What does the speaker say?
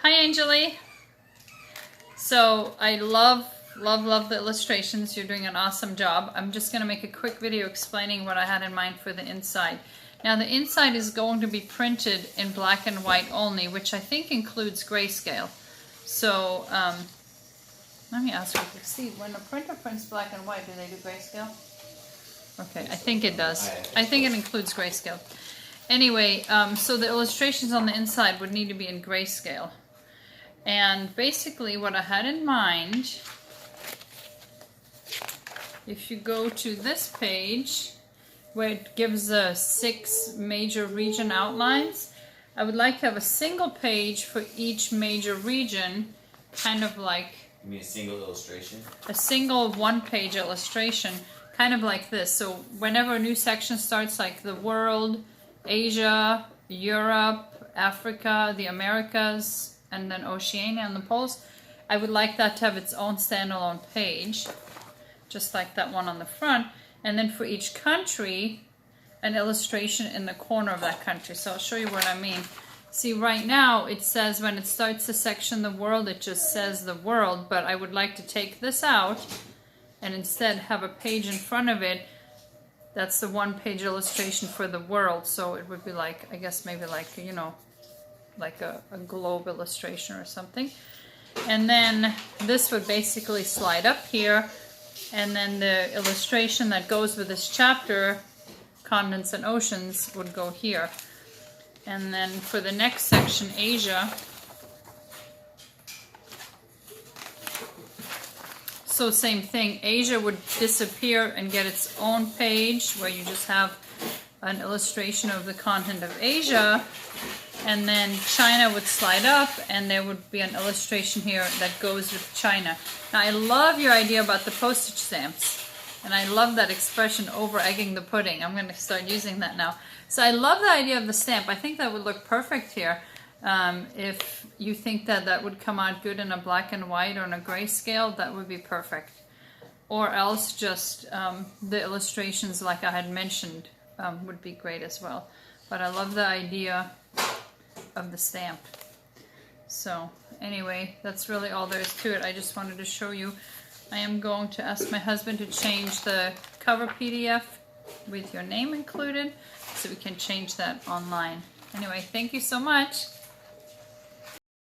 Hi, Anjali. So I love the illustrations. You're doing an awesome job. I'm just going to make a quick video explaining what I had in mind for the inside. Now the inside is going to be printed in black and white only, which I think includes grayscale. So let me ask you, see, when a printer prints black and white, do they do grayscale? Okay, I think it does. I think it includes grayscale. Anyway, so the illustrations on the inside would need to be in grayscale. And basically what I had in mind, if you go to this page where it gives the 6 major region outlines, I would like to have a single page for each major region, kind of like... You mean a single illustration? A single one-page illustration, kind of like this. So whenever a new section starts, like the world, Asia, Europe, Africa, the Americas, and then Oceania and the poles, I would like that to have its own standalone page, just like that one on the front. And then for each country, an illustration in the corner of that country. So I'll show you what I mean. See, right now it says when it starts the section the world, it just says the world, but I would like to take this out and instead have a page in front of it. That's the one-page illustration for the world. So it would be like, I guess maybe like, you know, like a globe illustration or something. And then this would basically slide up here, and then the illustration that goes with this chapter, continents and oceans, would go here. And then for the next section, Asia, so same thing, Asia would disappear and get its own page where you just have an illustration of the continent of Asia. And then China would slide up, and there would be an illustration here that goes with China. Now, I love your idea about the postage stamps, and I love that expression, over egging the pudding. I'm going to start using that now. So I love the idea of the stamp. I think that would look perfect here. If you think that that would come out good in a black and white or in a grayscale, that would be perfect. Or else just the illustrations like I had mentioned would be great as well. But I love the idea of the stamp. So anyway, that's really all there is to it. I just wanted to show you. I am going to ask my husband to change the cover PDF with your name included so we can change that online. Anyway, thank you so much.